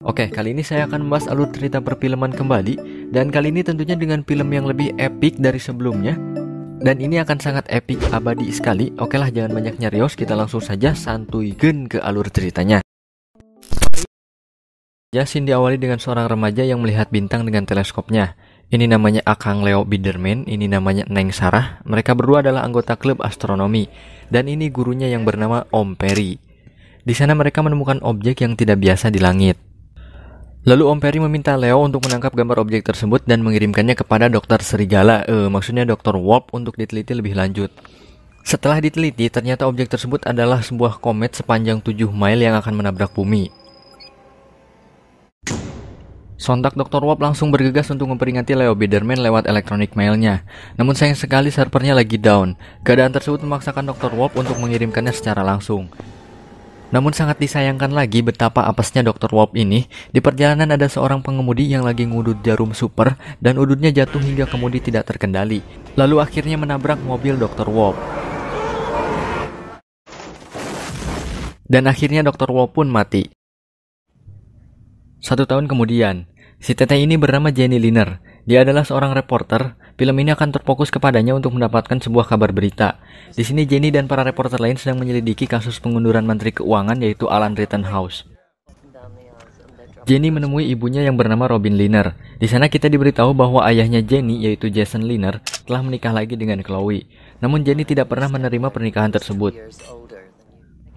Oke, kali ini saya akan membahas alur cerita perfilman kembali. Dan kali ini tentunya dengan film yang lebih epik dari sebelumnya. Dan ini akan sangat epik abadi sekali. Oke lah, jangan banyak nyarios, kita langsung saja santuikan ke alur ceritanya. Scene diawali dengan seorang remaja yang melihat bintang dengan teleskopnya. Ini namanya Akang Leo Biderman, ini namanya Neng Sarah. Mereka berdua adalah anggota klub astronomi. Dan ini gurunya yang bernama Om Perry. Di sana mereka menemukan objek yang tidak biasa di langit. Lalu Om Perry meminta Leo untuk menangkap gambar objek tersebut dan mengirimkannya kepada Dokter Serigala, maksudnya Dr. Warp, untuk diteliti lebih lanjut. Setelah diteliti, ternyata objek tersebut adalah sebuah komet sepanjang 7 mil yang akan menabrak bumi. Sontak Dr. Warp langsung bergegas untuk memperingati Leo Biderman lewat elektronik mailnya. Namun sayang sekali servernya lagi down. Keadaan tersebut memaksakan Dr. Warp untuk mengirimkannya secara langsung. Namun sangat disayangkan lagi betapa apesnya Dr. Warp ini. Di perjalanan ada seorang pengemudi yang lagi ngudut jarum super dan udutnya jatuh hingga kemudi tidak terkendali. Lalu akhirnya menabrak mobil Dr. Warp. Dan akhirnya Dr. Warp pun mati. 1 tahun kemudian, si teteh ini bernama Jenny Liner. Dia adalah seorang reporter. Film ini akan terfokus kepadanya untuk mendapatkan sebuah kabar berita. Di sini Jenny dan para reporter lain sedang menyelidiki kasus pengunduran Menteri Keuangan yaitu Alan Rittenhouse. Jenny menemui ibunya yang bernama Robin Liner. Di sana kita diberitahu bahwa ayahnya Jenny yaitu Jason Liner telah menikah lagi dengan Chloe. Namun Jenny tidak pernah menerima pernikahan tersebut.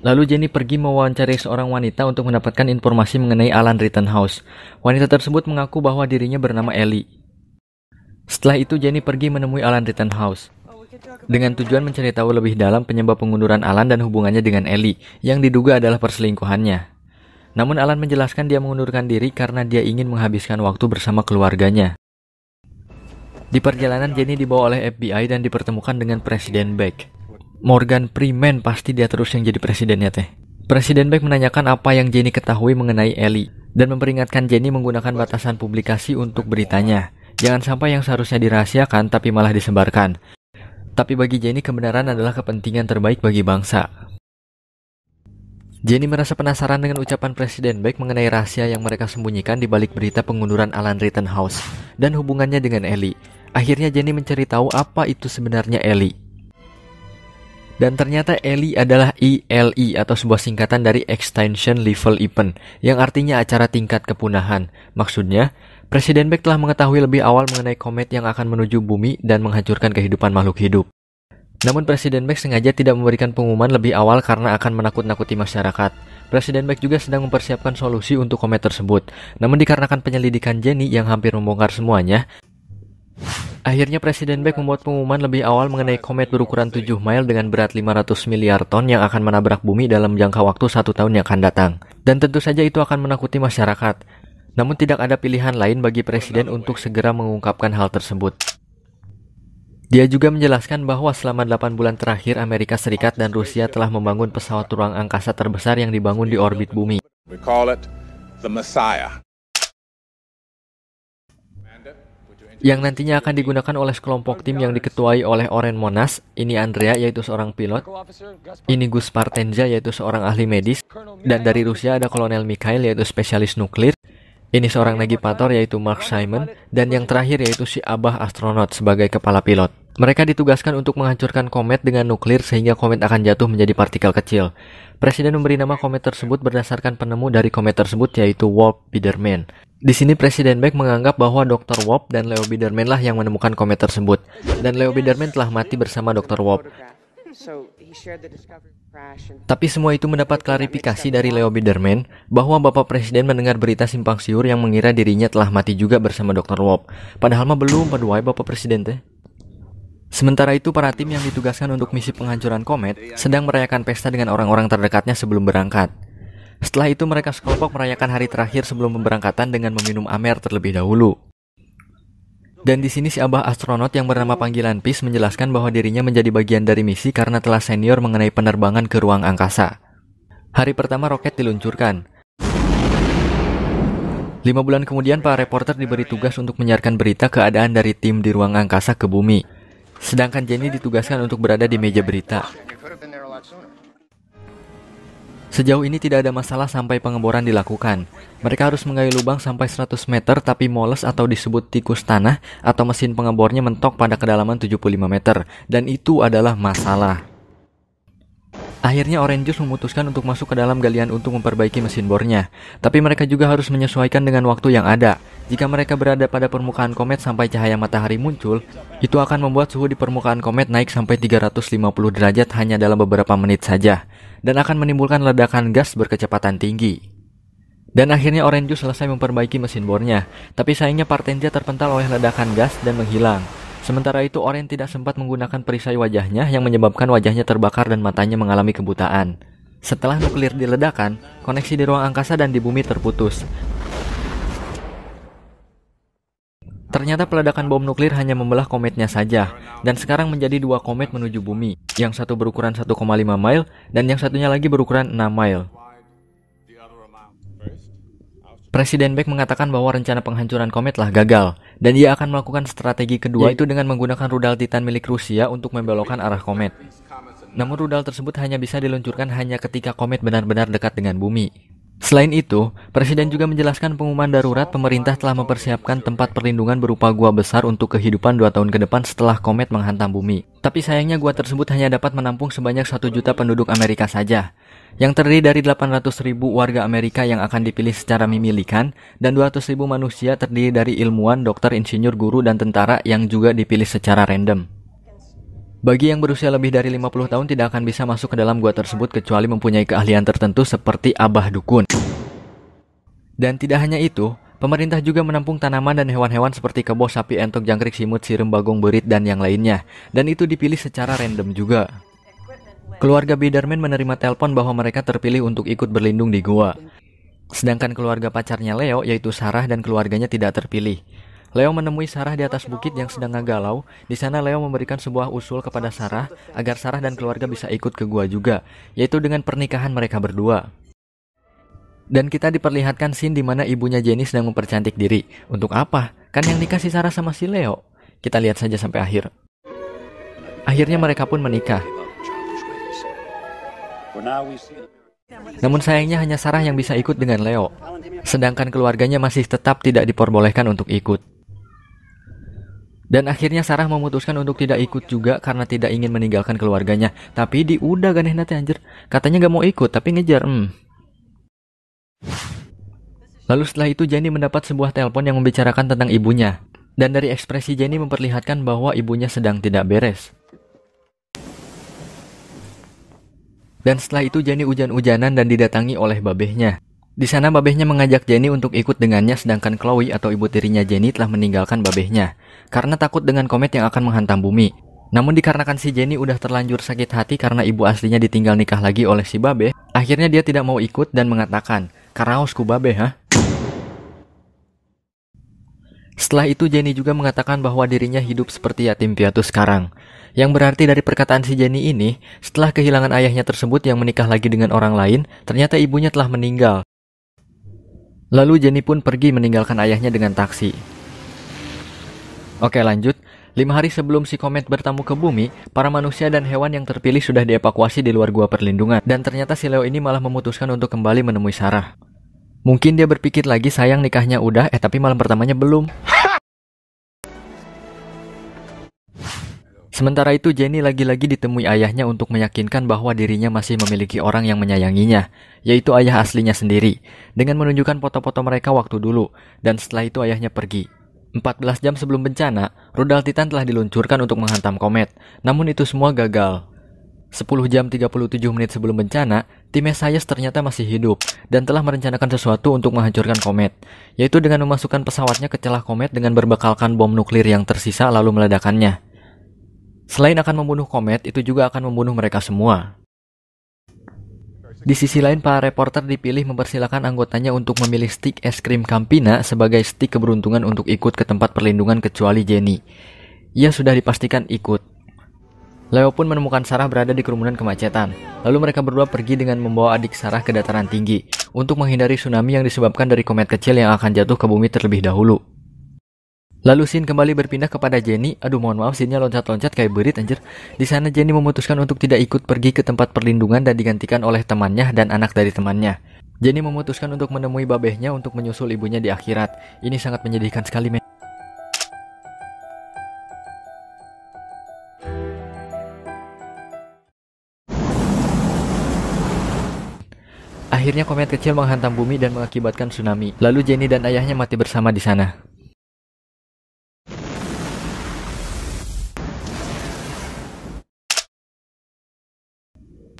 Lalu Jenny pergi mewawancari seorang wanita untuk mendapatkan informasi mengenai Alan Rittenhouse. Wanita tersebut mengaku bahwa dirinya bernama Ellie. Setelah itu Jenny pergi menemui Alan Rittenhouse dengan tujuan mencari tahu lebih dalam penyebab pengunduran Alan dan hubungannya dengan Ellie yang diduga adalah perselingkuhannya. Namun Alan menjelaskan dia mengundurkan diri karena dia ingin menghabiskan waktu bersama keluarganya. Di perjalanan Jenny dibawa oleh FBI dan dipertemukan dengan Presiden Beck. Morgan Freeman, pasti dia terus yang jadi presidennya teh. Presiden Beck menanyakan apa yang Jenny ketahui mengenai Ellie dan memperingatkan Jenny menggunakan batasan publikasi untuk beritanya. Jangan sampai yang seharusnya dirahasiakan tapi malah disebarkan. Tapi bagi Jenny kebenaran adalah kepentingan terbaik bagi bangsa. Jenny merasa penasaran dengan ucapan Presiden Beck mengenai rahasia yang mereka sembunyikan di balik berita pengunduran Alan Rittenhouse dan hubungannya dengan Ellie. Akhirnya Jenny mencari tahu apa itu sebenarnya Ellie. Dan ternyata Ellie adalah ELE atau sebuah singkatan dari Extinction Level Event yang artinya acara tingkat kepunahan. Maksudnya, Presiden Beck telah mengetahui lebih awal mengenai komet yang akan menuju bumi dan menghancurkan kehidupan makhluk hidup. Namun Presiden Beck sengaja tidak memberikan pengumuman lebih awal karena akan menakut-nakuti masyarakat. Presiden Beck juga sedang mempersiapkan solusi untuk komet tersebut. Namun dikarenakan penyelidikan Jenny yang hampir membongkar semuanya, akhirnya Presiden Beck membuat pengumuman lebih awal mengenai komet berukuran 7 mil dengan berat 500 miliar ton yang akan menabrak bumi dalam jangka waktu 1 tahun yang akan datang. Dan tentu saja itu akan menakuti masyarakat. Namun tidak ada pilihan lain bagi Presiden untuk segera mengungkapkan hal tersebut. Dia juga menjelaskan bahwa selama 8 bulan terakhir Amerika Serikat dan Rusia telah membangun pesawat ruang angkasa terbesar yang dibangun di orbit bumi. We call it the Messiah. Yang nantinya akan digunakan oleh sekelompok tim yang diketuai oleh Oren Monas. Ini Andrea yaitu seorang pilot. Ini Gus Partenza yaitu seorang ahli medis. Dan dari Rusia ada Kolonel Mikhail yaitu spesialis nuklir. Ini seorang nagipator yaitu Mark Simon. Dan yang terakhir yaitu si Abah astronot sebagai kepala pilot. Mereka ditugaskan untuk menghancurkan komet dengan nuklir sehingga komet akan jatuh menjadi partikel kecil. Presiden memberi nama komet tersebut berdasarkan penemu dari komet tersebut yaitu Warp Biderman. Di sini Presiden Beck menganggap bahwa Dr. Warp dan Leo Biderman lah yang menemukan komet tersebut. Dan Leo Biderman telah mati bersama Dr. Warp. Tapi semua itu mendapat klarifikasi dari Leo Biderman bahwa Bapak Presiden mendengar berita simpang siur yang mengira dirinya telah mati juga bersama Dr. Warp. Padahal mah belum, paduai Bapak Presiden teh. Sementara itu para tim yang ditugaskan untuk misi penghancuran komet sedang merayakan pesta dengan orang-orang terdekatnya sebelum berangkat. Setelah itu mereka sekelompok merayakan hari terakhir sebelum pemberangkatan dengan meminum amer terlebih dahulu. Dan di sini si Abah astronot yang bernama panggilan Peace menjelaskan bahwa dirinya menjadi bagian dari misi karena telah senior mengenai penerbangan ke ruang angkasa. Hari pertama roket diluncurkan. 5 bulan kemudian para reporter diberi tugas untuk menyiarkan berita keadaan dari tim di ruang angkasa ke bumi. Sedangkan Jenny ditugaskan untuk berada di meja berita. Sejauh ini tidak ada masalah sampai pengeboran dilakukan. Mereka harus menggali lubang sampai 100 meter tapi moles atau disebut tikus tanah atau mesin pengebornya mentok pada kedalaman 75 meter. Dan itu adalah masalah. Akhirnya Orange Juice memutuskan untuk masuk ke dalam galian untuk memperbaiki mesin bornya. Tapi mereka juga harus menyesuaikan dengan waktu yang ada. Jika mereka berada pada permukaan komet sampai cahaya matahari muncul, itu akan membuat suhu di permukaan komet naik sampai 350 derajat hanya dalam beberapa menit saja. Dan akan menimbulkan ledakan gas berkecepatan tinggi. Dan akhirnya Orange Juice selesai memperbaiki mesin bornya. Tapi sayangnya Partenza terpental oleh ledakan gas dan menghilang. Sementara itu Oren tidak sempat menggunakan perisai wajahnya yang menyebabkan wajahnya terbakar dan matanya mengalami kebutaan. Setelah nuklir diledakkan, koneksi di ruang angkasa dan di bumi terputus. Ternyata peledakan bom nuklir hanya membelah kometnya saja, dan sekarang menjadi dua komet menuju bumi, yang satu berukuran 1,5 mile dan yang satunya lagi berukuran 6 mile. Presiden Beck mengatakan bahwa rencana penghancuran kometlah gagal, dan ia akan melakukan strategi kedua itu dengan menggunakan rudal Titan milik Rusia untuk membelokkan arah komet. Namun rudal tersebut hanya bisa diluncurkan hanya ketika komet benar-benar dekat dengan bumi. Selain itu, Presiden juga menjelaskan pengumuman darurat pemerintah telah mempersiapkan tempat perlindungan berupa gua besar untuk kehidupan 2 tahun ke depan setelah komet menghantam bumi. Tapi sayangnya gua tersebut hanya dapat menampung sebanyak 1 juta penduduk Amerika saja, yang terdiri dari 800.000 warga Amerika yang akan dipilih secara memilikan, dan 200.000 manusia terdiri dari ilmuwan, dokter, insinyur, guru, dan tentara yang juga dipilih secara random. Bagi yang berusia lebih dari 50 tahun tidak akan bisa masuk ke dalam gua tersebut kecuali mempunyai keahlian tertentu seperti abah dukun. Dan tidak hanya itu, pemerintah juga menampung tanaman dan hewan-hewan seperti kebo, sapi, entok, jangkrik, simut, sirem, bagong, berit, dan yang lainnya. Dan itu dipilih secara random juga. Keluarga Biderman menerima telepon bahwa mereka terpilih untuk ikut berlindung di gua. Sedangkan keluarga pacarnya Leo, yaitu Sarah dan keluarganya tidak terpilih. Leo menemui Sarah di atas bukit yang sedang galau. Di sana Leo memberikan sebuah usul kepada Sarah agar Sarah dan keluarga bisa ikut ke gua juga, yaitu dengan pernikahan mereka berdua. Dan kita diperlihatkan scene di mana ibunya Jenny sedang mempercantik diri. Untuk apa? Kan yang nikah si Sarah sama si Leo. Kita lihat saja sampai akhir. Akhirnya mereka pun menikah. Namun sayangnya hanya Sarah yang bisa ikut dengan Leo, sedangkan keluarganya masih tetap tidak diperbolehkan untuk ikut. Dan akhirnya Sarah memutuskan untuk tidak ikut juga karena tidak ingin meninggalkan keluarganya. Tapi udah ganeh nanti anjir. Katanya gak mau ikut tapi ngejar. Lalu setelah itu Jenny mendapat sebuah telepon yang membicarakan tentang ibunya. Dan dari ekspresi Jenny memperlihatkan bahwa ibunya sedang tidak beres. Dan setelah itu Jenny hujan-hujanan dan didatangi oleh babehnya. Di sana babehnya mengajak Jenny untuk ikut dengannya, sedangkan Chloe atau ibu tirinya Jenny telah meninggalkan babehnya karena takut dengan komet yang akan menghantam bumi. Namun dikarenakan si Jenny udah terlanjur sakit hati karena ibu aslinya ditinggal nikah lagi oleh si babeh, akhirnya dia tidak mau ikut dan mengatakan, "Karaosku babeh, ha?" Setelah itu Jenny juga mengatakan bahwa dirinya hidup seperti yatim piatu sekarang. Yang berarti dari perkataan si Jenny ini, setelah kehilangan ayahnya tersebut yang menikah lagi dengan orang lain, ternyata ibunya telah meninggal. Lalu Jenny pun pergi meninggalkan ayahnya dengan taksi. Oke lanjut, 5 hari sebelum si komet bertamu ke bumi, para manusia dan hewan yang terpilih sudah dievakuasi di luar gua perlindungan. Dan ternyata si Leo ini malah memutuskan untuk kembali menemui Sarah. Mungkin dia berpikir lagi sayang nikahnya udah, tapi malam pertamanya belum. Sementara itu Jenny lagi-lagi ditemui ayahnya untuk meyakinkan bahwa dirinya masih memiliki orang yang menyayanginya, yaitu ayah aslinya sendiri, dengan menunjukkan foto-foto mereka waktu dulu, dan setelah itu ayahnya pergi. 14 jam sebelum bencana, rudal Titan telah diluncurkan untuk menghantam komet, namun itu semua gagal. 10 jam 37 menit sebelum bencana, tim Messias ternyata masih hidup, dan telah merencanakan sesuatu untuk menghancurkan komet, yaitu dengan memasukkan pesawatnya ke celah komet dengan berbekalkan bom nuklir yang tersisa lalu meledakannya. Selain akan membunuh komet, itu juga akan membunuh mereka semua. Di sisi lain, para reporter dipilih mempersilahkan anggotanya untuk memilih stik es krim Campina sebagai stik keberuntungan untuk ikut ke tempat perlindungan kecuali Jenny. Ia sudah dipastikan ikut. Leo pun menemukan Sarah berada di kerumunan kemacetan. Lalu mereka berdua pergi dengan membawa adik Sarah ke dataran tinggi untuk menghindari tsunami yang disebabkan dari komet kecil yang akan jatuh ke bumi terlebih dahulu. Lalu scene kembali berpindah kepada Jenny. Aduh mohon maaf, scene-nya loncat-loncat kayak berit anjir. Di sana Jenny memutuskan untuk tidak ikut pergi ke tempat perlindungan dan digantikan oleh temannya dan anak dari temannya. Jenny memutuskan untuk menemui babehnya untuk menyusul ibunya di akhirat. Ini sangat menyedihkan sekali, men. Akhirnya komet kecil menghantam bumi dan mengakibatkan tsunami. Lalu Jenny dan ayahnya mati bersama di sana.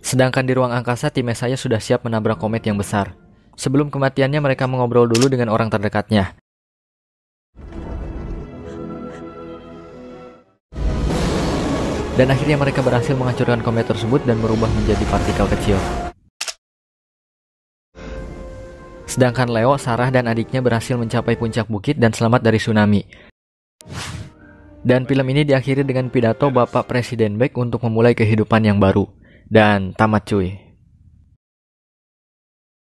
Sedangkan di ruang angkasa, tim saya sudah siap menabrak komet yang besar. Sebelum kematiannya, mereka mengobrol dulu dengan orang terdekatnya. Dan akhirnya mereka berhasil menghancurkan komet tersebut dan merubah menjadi partikel kecil. Sedangkan Leo, Sarah, dan adiknya berhasil mencapai puncak bukit dan selamat dari tsunami. Dan film ini diakhiri dengan pidato Bapak Presiden Beck untuk memulai kehidupan yang baru. Dan tamat cuy.